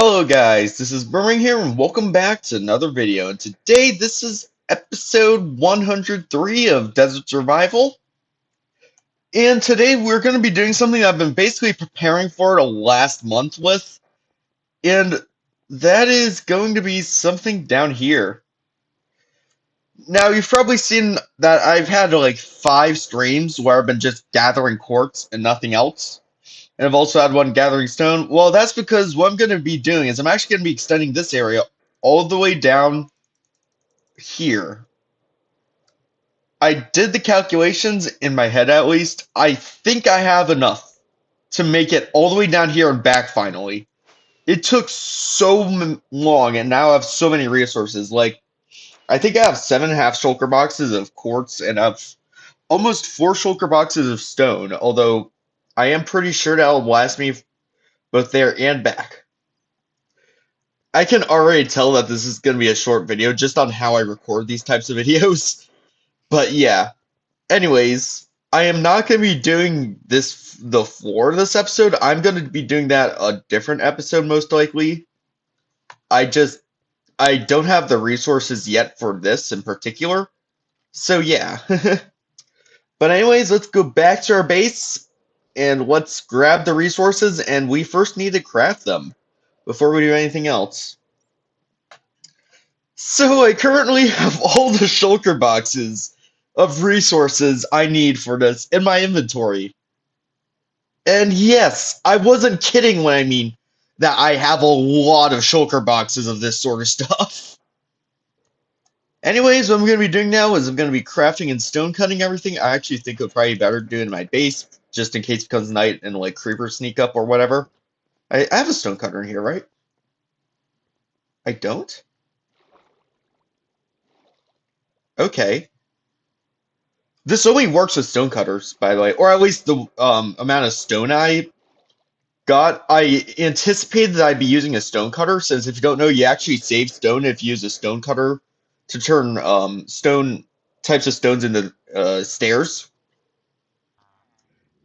Hello guys, this is Burming here and welcome back to another video. And today this is episode 103 of Desert Survival. And today we're going to be doing something I've been basically preparing for the last month with. And that is going to be something down here. Now you've probably seen that I've had like 5 streams where I've been just gathering quartz and nothing else. And I've also had one gathering stone. Well, that's because what I'm going to be doing is I'm actually going to be extending this area all the way down here. I did the calculations in my head at least. I think I have enough to make it all the way down here and back finally. It took so long and now I have so many resources. Like, I think I have 7.5 shulker boxes of quartz and I have almost 4 shulker boxes of stone, although I am pretty sure that'll last me both there and back. I can already tell that this is going to be a short video just on how I record these types of videos. But yeah. Anyways, I am not going to be doing the floor this episode. I'm going to be doing that a different episode most likely. I don't have the resources yet for this in particular. So yeah. But anyways, let's go back to our base and let's grab the resources, and we first need to craft them before we do anything else. So I currently have all the shulker boxes of resources I need for this in my inventory. And yes, I wasn't kidding when I mean that I have a lot of shulker boxes of this sort of stuff. Anyways, what I'm going to be doing now is I'm going to be crafting and stone cutting everything. I actually think it would probably be better to do it in my base, just in case it becomes night and like creepers sneak up or whatever. I have a stone cutter in here, right? I don't? Okay. This only works with stone cutters, by the way, or at least the amount of stone I got. I anticipated that I'd be using a stone cutter, since if you don't know, you actually save stone if you use a stone cutter to turn stone types of stones into stairs.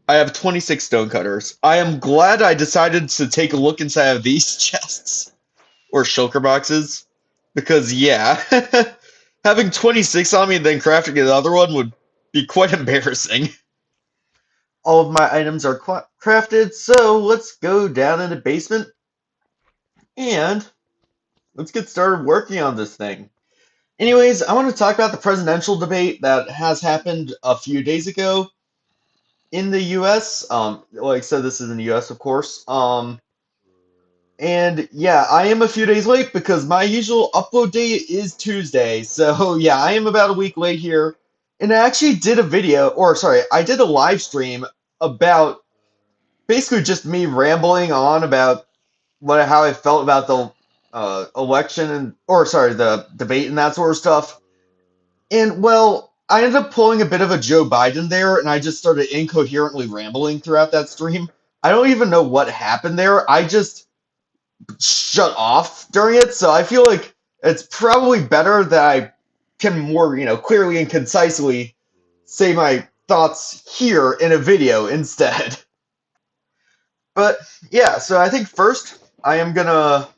I have 26 stone cutters. I am glad I decided to take a look inside of these chests or shulker boxes, because yeah, having 26 on me and then crafting another one would be quite embarrassing. All of my items are crafted, so let's go down in the basement and let's get started working on this thing. Anyways, I want to talk about the presidential debate that has happened a few days ago in the US. Like I said, this is in the US, of course. And yeah, I am a few days late because my usual upload date is Tuesday. So yeah, I am about a week late here. And I actually did a video, or sorry, I did a live stream about basically just me rambling on about how I felt about the election and, or sorry, the debate and that sort of stuff. And well, I ended up pulling a bit of a Joe Biden there, and I just started incoherently rambling throughout that stream. I don't even know what happened there. I just shut off during it, so I feel like it's probably better that I can more, clearly and concisely say my thoughts here in a video instead. But yeah, so I think first I am gonna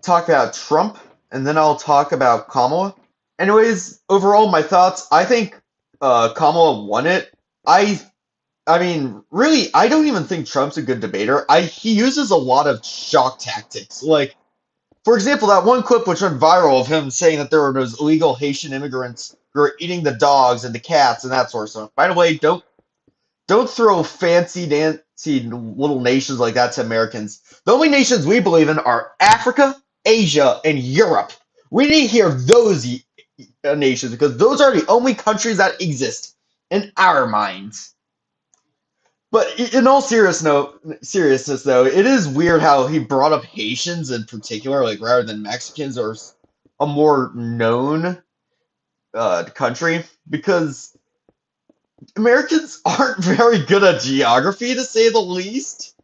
talk about Trump, and then I'll talk about Kamala. Anyways, overall, my thoughts. I think Kamala won it. I mean, really, I don't even think Trump's a good debater. He uses a lot of shock tactics. Like, for example, that one clip which went viral of him saying that there were those illegal Haitian immigrants who were eating the dogs and the cats and that sort of stuff. By the way, don't throw fancy dancy little nations like that to Americans. The only nations we believe in are Africa, Asia, and Europe. We need to hear those nations because those are the only countries that exist in our minds. But in all seriousness, though, it is weird how he brought up Haitians in particular, like rather than Mexicans or a more known country, because Americans aren't very good at geography, to say the least.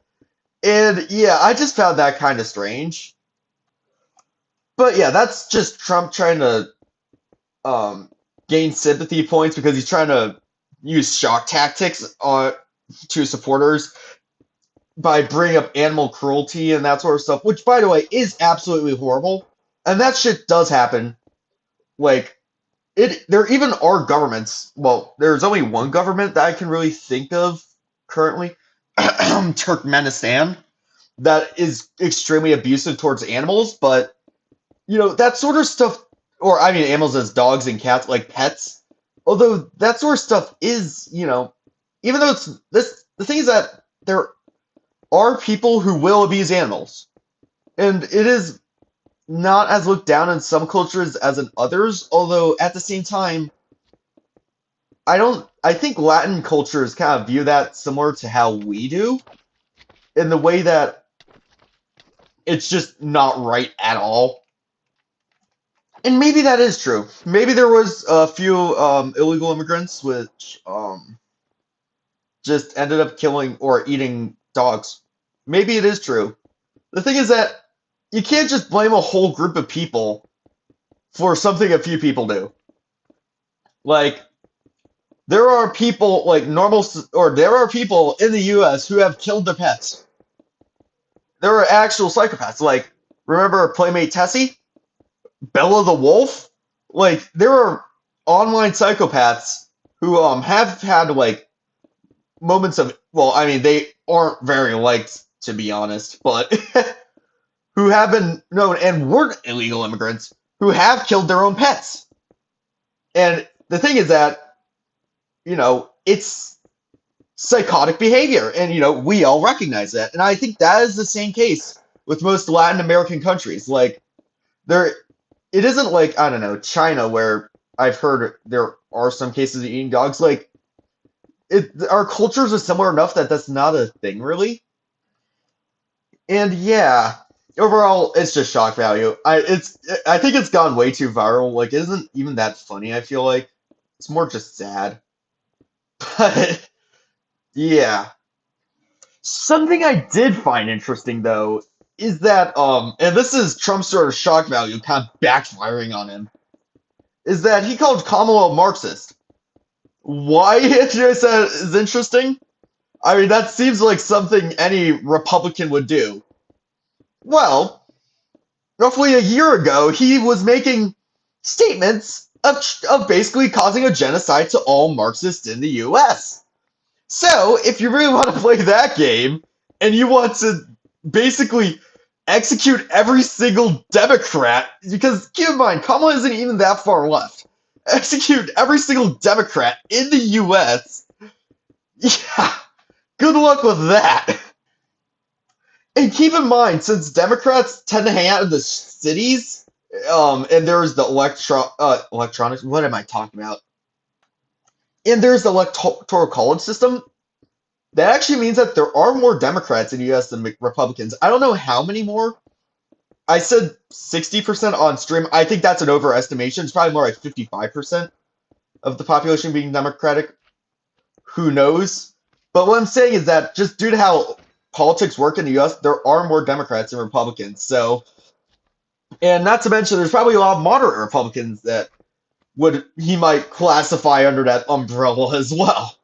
And yeah, I just found that kind of strange. But yeah, that's just Trump trying to gain sympathy points because he's trying to use shock tactics on to supporters. by bringing up animal cruelty and that sort of stuff, which by the way is absolutely horrible. And that shit does happen. Like there even are governments. Well, there's only one government that I can really think of currently, Turkmenistan, that is extremely abusive towards animals, but that sort of stuff, or I mean animals as dogs and cats, like pets. Although that sort of stuff is, even though it's this, the thing is that there are people who will abuse animals, and it is not as looked down in some cultures as in others. Although at the same time, I don't. I think Latin cultures kind of view that similar to how we do, in the way that it's just not right at all. And maybe that is true. Maybe there was a few illegal immigrants which just ended up killing or eating dogs. Maybe it is true. The thing is that you can't just blame a whole group of people for something a few people do. Like, there are people like there are people in the U.S. who have killed their pets. There are actual psychopaths. Like, remember Playmate Tessie? Bella the Wolf? Like, there are online psychopaths who have had like moments of, well, I mean, they aren't very liked, to be honest, but who have been known and weren't illegal immigrants who have killed their own pets. And the thing is that, it's psychotic behavior, and we all recognize that. And I think that is the same case with most Latin American countries. Like, there, it isn't like, I don't know, China, where I've heard there are some cases of eating dogs. Like, our cultures are similar enough that that's not a thing, really. And yeah, overall, it's just shock value. I think it's gone way too viral. Like, it isn't even that funny, I feel like. It's more just sad. But yeah. Something I did find interesting though is that and this is Trump's sort of shock value kind of backfiring on him, is that he called Kamala a Marxist. Why I said is interesting? I mean, that seems like something any Republican would do. Well, roughly a year ago, he was making statements of basically causing a genocide to all Marxists in the US. So, if you really want to play that game, and you want to basically execute every single Democrat, because keep in mind, Kamala isn't even that far left. Execute every single Democrat in the US, yeah, good luck with that. And keep in mind, since Democrats tend to hang out in the cities, and there's the electronics. What am I talking about? And there's the electoral college system. That actually means that there are more Democrats in the U.S. than Republicans. I don't know how many more. I said 60% on stream. I think that's an overestimation. It's probably more like 55% of the population being Democratic. Who knows? But what I'm saying is that just due to how politics work in the U.S., there are more Democrats than Republicans. So, and not to mention, there's probably a lot of moderate Republicans that he might classify under that umbrella as well.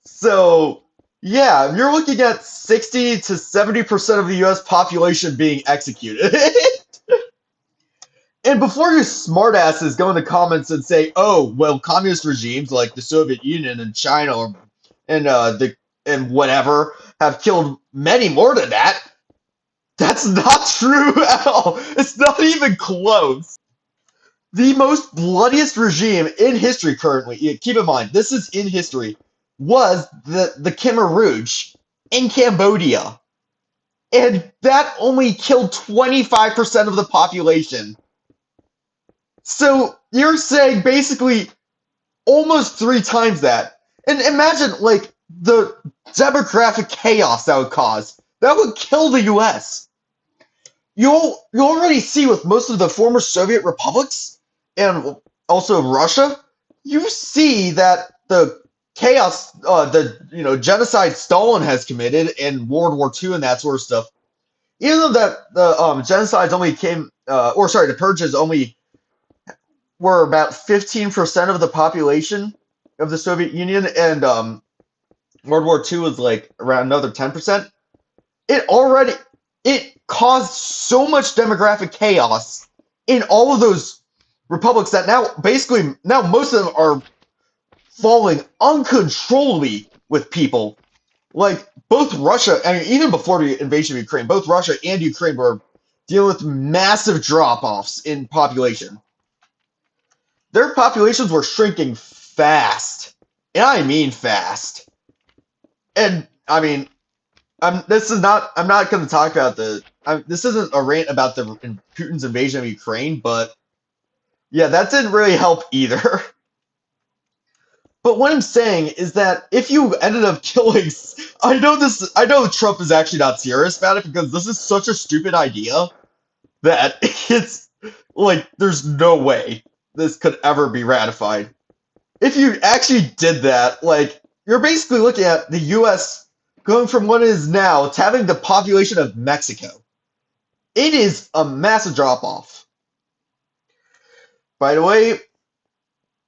So, yeah, you're looking at 60 to 70% of the US population being executed. And before you smartasses go in the comments and say, "Oh, well, communist regimes like the Soviet Union and China and whatever have killed many more than that," that's not true at all. It's not even close. The most bloodiest regime in history currently, keep in mind, this is in history, was the Khmer Rouge in Cambodia. And that only killed 25% of the population. So you're saying basically almost three times that. And imagine, like, the demographic chaos that would cause. That would kill the US. You already see with most of the former Soviet republics, and also Russia, you see that the chaos, the genocide Stalin has committed in World War II and that sort of stuff. Even though that the genocides only the purges only were about 15% of the population of the Soviet Union, and World War II was like around another 10%. it already it caused so much demographic chaos in all of those republics that now most of them are falling uncontrollably with people. Like both Russia, I mean, even before the invasion of Ukraine, both Russia and Ukraine were dealing with massive drop-offs in population. Their populations were shrinking fast, and I mean fast. And I mean, I'm not going to talk about this isn't a rant about Putin's invasion of Ukraine, but yeah, that didn't really help either. But what I'm saying is that if you ended up killing, I know Trump is actually not serious about it because this is such a stupid idea that it's like there's no way this could ever be ratified. If you actually did that, like you're basically looking at the U.S. going from what it is now to having the population of Mexico. It is a massive drop off. By the way,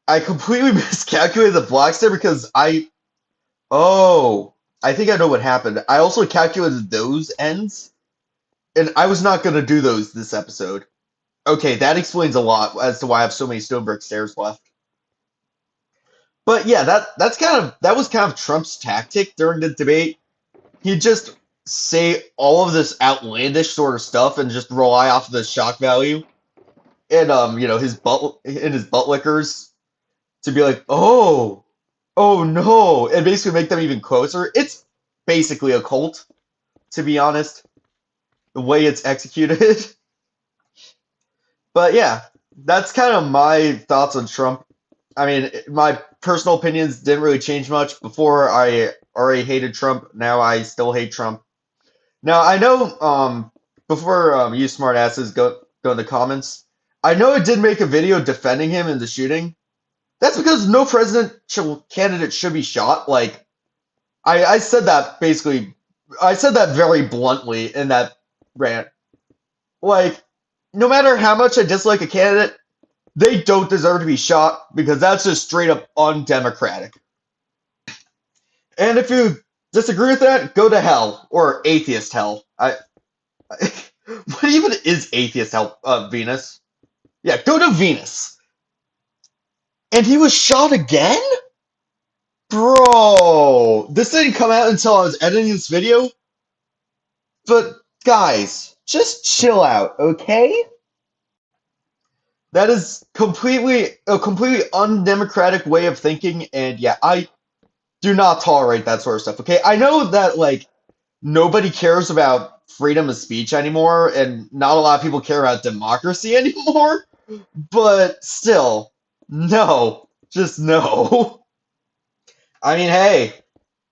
I completely miscalculated the blocks there because I think I know what happened. I also calculated those ends, and I was not going to do those this episode. Okay, that explains a lot as to why I have so many stone brick stairs left. But yeah, that was kind of Trump's tactic during the debate. He'd just say all of this outlandish sort of stuff and just rely off of the shock value and his butt lickers to be like, oh no, and basically make them even closer. It's basically a cult, to be honest, the way it's executed. But yeah, that's kind of my thoughts on Trump. I mean, my personal opinions didn't really change much. Before I already hated Trump, now I still hate Trump. Now I know before you smartasses go in the comments, I know I did make a video defending him in the shooting. That's because no presidential candidate should be shot. Like I said that basically I said that very bluntly in that rant. Like no matter how much I dislike a candidate, they don't deserve to be shot because that's just straight up undemocratic. And if you disagree with that, go to hell or atheist hell. What even is atheist hell? Venus? Yeah, go to Venus. And he was shot again? Bro, this didn't come out until I was editing this video. But guys, just chill out, okay? That is a completely undemocratic way of thinking, and yeah, I do not tolerate that sort of stuff. Okay, I know that like nobody cares about freedom of speech anymore, and not a lot of people care about democracy anymore. But still, no, just no. I mean, hey,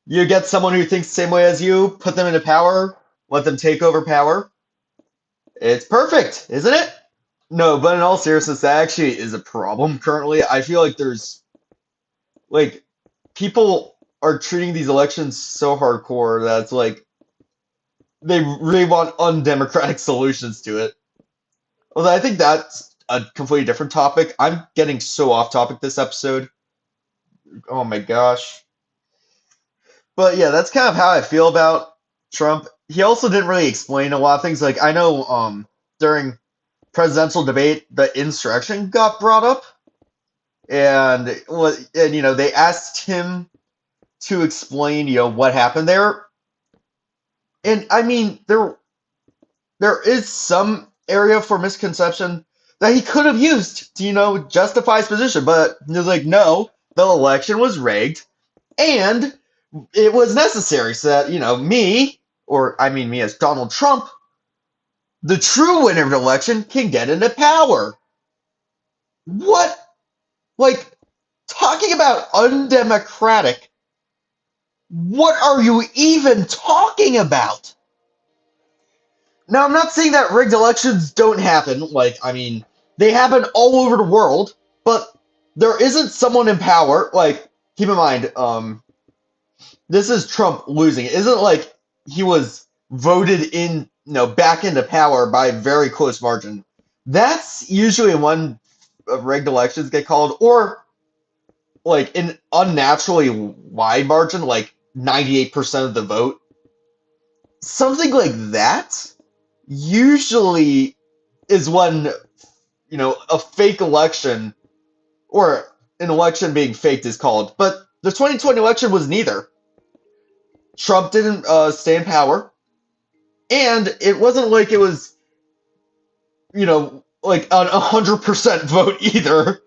you get someone who thinks the same way as you, put them into power, let them take over power. It's perfect, isn't it? No, but in all seriousness, that actually is a problem currently. I feel like there's like people are treating these elections so hardcore that it's like they really want undemocratic solutions to it. Although I think that's a completely different topic. I'm getting so off topic this episode. Oh my gosh. But yeah, that's kind of how I feel about Trump. He also didn't really explain a lot of things. Like I know during presidential debate the insurrection got brought up and they asked him to explain what happened there. And I mean there is some area for misconception that he could have used to, justify his position, but he was like, no, the election was rigged and it was necessary so that, me, or I mean me as Donald Trump, the true winner of the election, can get into power. What? Like, talking about undemocratic, what are you even talking about? Now, I'm not saying that rigged elections don't happen. Like, I mean, they happen all over the world, but there isn't someone in power. Like, keep in mind, this is Trump losing. It isn't like he was voted in, back into power by a very close margin. That's usually when rigged elections get called, or like an unnaturally wide margin, like 98% of the vote. something like that usually is when, a fake election or an election being faked is called. But the 2020 election was neither. Trump didn't stay in power, and it wasn't like it was, like an 100% vote either.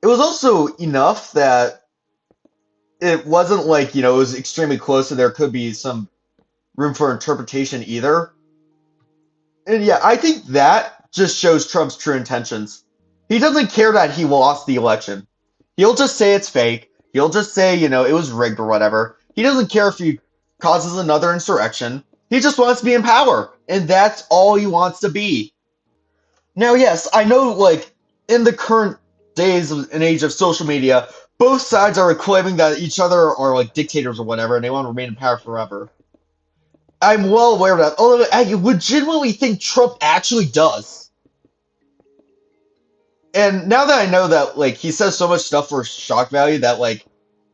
It was also enough that it wasn't like, it was extremely close and there could be some room for interpretation either. And yeah, I think that just shows Trump's true intentions. He doesn't care that he lost the election. He'll just say it's fake. He'll just say, it was rigged or whatever. He doesn't care if he causes another insurrection. He just wants to be in power. And that's all he wants to be. Now, yes, I know, like, in the current days and age of social media, both sides are claiming that each other are, like, dictators or whatever, and they want to remain in power forever. I'm well aware of that, although I legitimately think Trump actually does. And now that I know that, like, he says so much stuff for shock value that, like,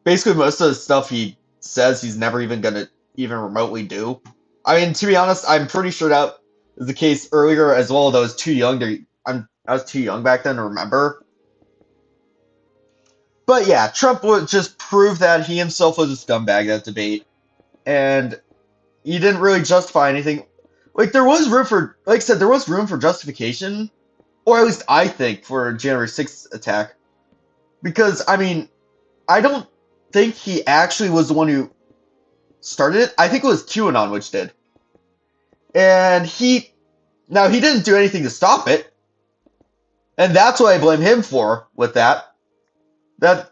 basically most of the stuff he says he's never even gonna even remotely do. I mean, to be honest, I'm pretty sure that was the case earlier as well, though I was too young to, I was too young back then to remember. But yeah, Trump would just prove that he himself was a scumbag that debate, and he didn't really justify anything. Like there was room for, like I said, there was room for justification, or at least I think for January 6th attack, because I mean, I don't think he actually was the one who started it. I think it was QAnon which did, and he didn't do anything to stop it, and that's what I blame him for with that. That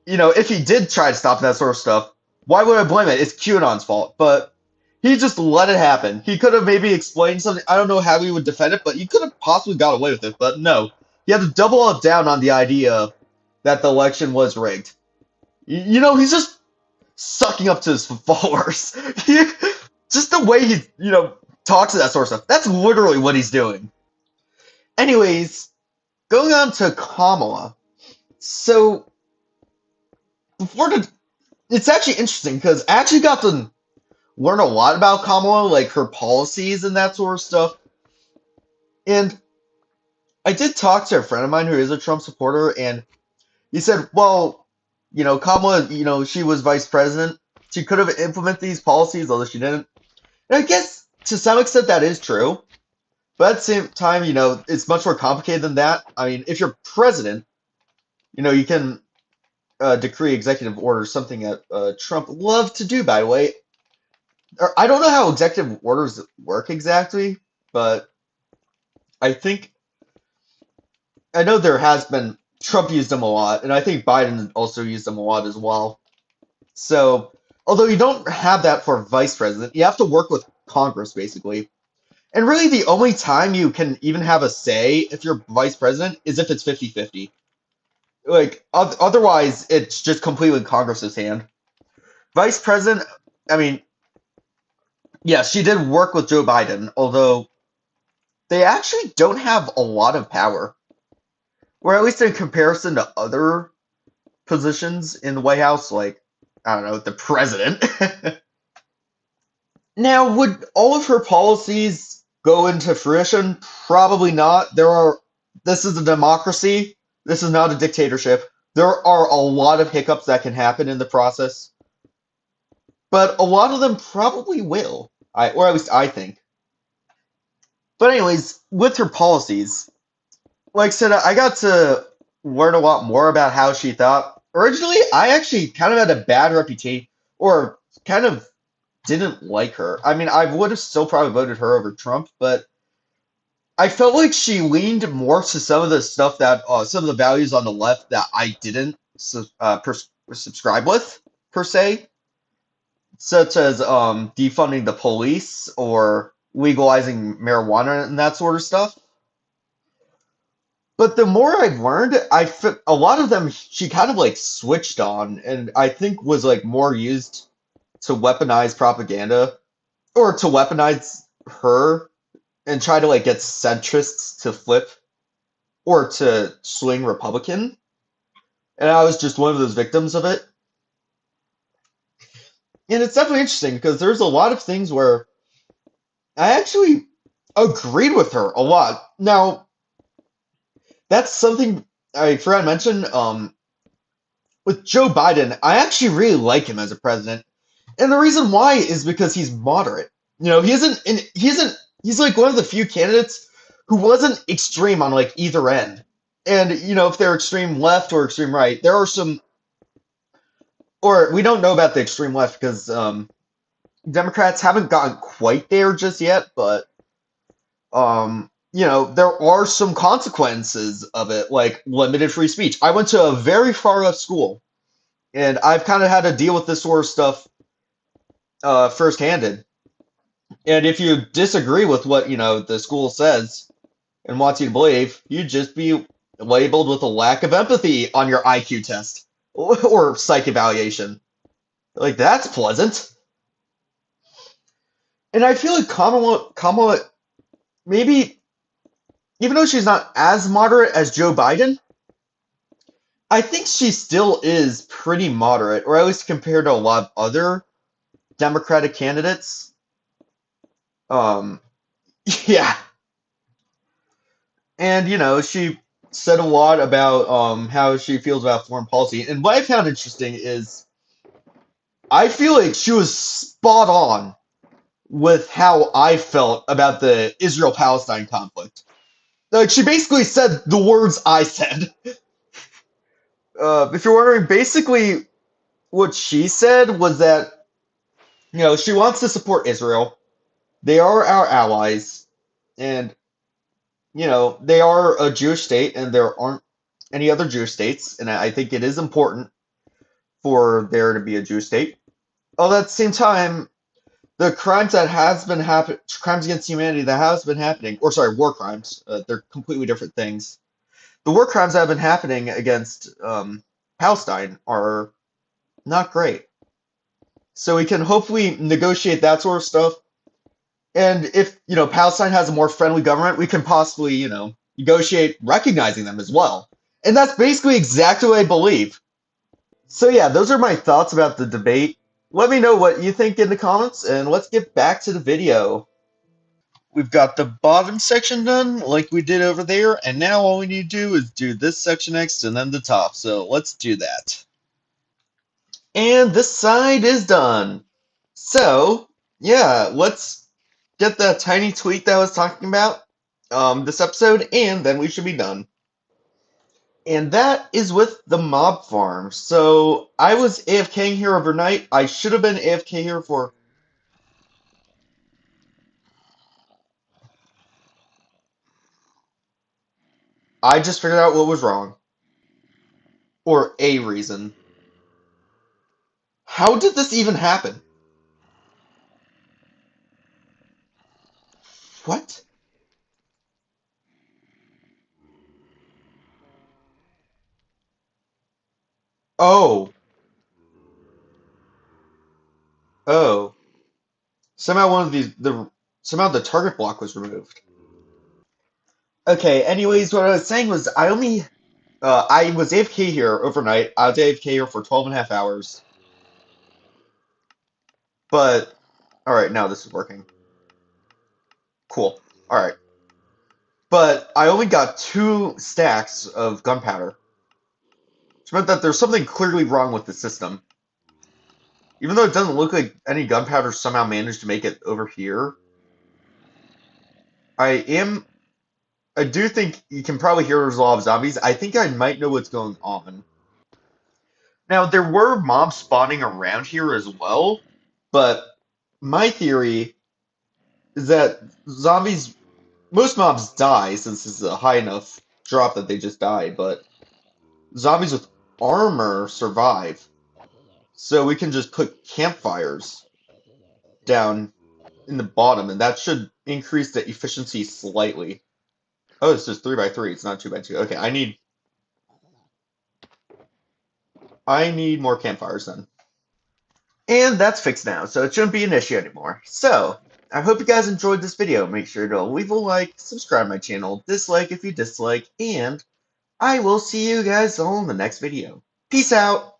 if he did try to stop that sort of stuff, why would I blame it? It's QAnon's fault. But he just let it happen. He could have maybe explained something. I don't know how he would defend it, but he could have possibly got away with it. But no, he had to double up down on the idea that the election was rigged. He's just sucking up to his followers. Just the way he, talks to that sort of stuff. That's literally what he's doing. Anyways, going on to Kamala. So before the it's actually interesting because I actually got to learn a lot about Kamala, like her policies and that sort of stuff. And I did talk to a friend of mine who is a Trump supporter, and he said, well, Kamala, she was vice president. She could have implemented these policies, although she didn't. And I guess to some extent that is true. But at the same time, it's much more complicated than that. I mean, if you're president, you can decree executive orders, something that Trump loved to do, by the way. I don't know how executive orders work exactly, but I think I know there has been Trump used them a lot, and I think Biden also used them a lot as well. So, although you don't have that for vice president, you have to work with Congress basically. And really, the only time you can even have a say if you're vice president is if it's 50-50. Like, otherwise, it's just completely Congress's hand. Vice president, I mean, yeah, she did work with Joe Biden, although they actually don't have a lot of power. Or at least in comparison to other positions in the White House, like, I don't know, the president. Now, would all of her policies go into fruition? Probably not. This is a democracy. This is not a dictatorship. There are a lot of hiccups that can happen in the process, but a lot of them probably will. Or at least I think. But anyways, with her policies, like I said, I got to learn a lot more about how she thought. Originally, I actually kind of had a bad reputation, or kind of didn't like her. I mean, I would have still probably voted her over Trump, but I felt like she leaned more to some of the stuff that, some of the values on the left that I didn't subscribe with, per se, such as defunding the police or legalizing marijuana and that sort of stuff. But the more I've learned, a lot of them she kind of like switched on, and I think was like more used to weaponize propaganda or to weaponize her and try to like get centrists to flip or to swing Republican. And I was just one of those victims of it. And it's definitely interesting because there's a lot of things where I actually agreed with her a lot. Now, that's something I forgot to mention. With Joe Biden, I actually really like him as a president. And the reason why is because he's moderate. He's like one of the few candidates who wasn't extreme on like either end. And if they're extreme left or extreme right, there are some, or we don't know about the extreme left because Democrats haven't gotten quite there just yet, but there are some consequences of it, like limited free speech. I went to a very far left school, and I've kind of had to deal with this sort of stuff first-handed. And if you disagree with what, the school says and wants you to believe, you'd just be labeled with a lack of empathy on your IQ test or psych evaluation. Like, that's pleasant. And I feel like Kamala, maybe, even though she's not as moderate as Joe Biden, I think she still is pretty moderate, or at least compared to a lot of other Democratic candidates. Um, yeah. And, she said a lot about how she feels about foreign policy. And what I found interesting is I feel like she was spot on with how I felt about the Israel-Palestine conflict. Like, she basically said the words I said. If you're wondering, basically what she said was that, she wants to support Israel. They are our allies. And, they are a Jewish state, and there aren't any other Jewish states. And I think it is important for there to be a Jewish state. Although at the same time, the crimes that has been happen crimes against humanity that has been happening, or sorry, war crimes, they're completely different things. The war crimes that have been happening against Palestine are not great. So we can hopefully negotiate that sort of stuff. And if, Palestine has a more friendly government, we can possibly, negotiate recognizing them as well. And that's basically exactly what I believe. So yeah, those are my thoughts about the debate. Let me know what you think in the comments, and let's get back to the video. We've got the bottom section done, like we did over there, and now all we need to do is do this section next, and then the top. So let's do that. And this side is done. So, yeah, let's get that tiny tweak that I was talking about this episode, and then we should be done. And that is with the mob farm. So I was AFKing here overnight. I should have been AFK here for. I just figured out what was wrong. Or a reason. How did this even happen? What? Oh. Oh. Somehow one of somehow the target block was removed. Okay, anyways, what I was saying was I was AFK here overnight. I was AFK here for 12 and a half hours. But, alright, now this is working. Cool. Alright. But I only got 2 stacks of gunpowder, which meant that there's something clearly wrong with the system. Even though it doesn't look like any gunpowder somehow managed to make it over here, I do think you can probably hear there's a lot of zombies. I think I might know what's going on. Now, there were mobs spawning around here as well, but my theory is that most mobs die since this is a high enough drop that they just die, but zombies with armor survive. So we can just put campfires down in the bottom, and that should increase the efficiency slightly. Oh, it's just 3x3. It's not 2x2. Okay, I need more campfires then. And that's fixed now, so it shouldn't be an issue anymore. So, I hope you guys enjoyed this video. Make sure to leave a like, subscribe to my channel, dislike if you dislike, and I will see you guys all in the next video. Peace out!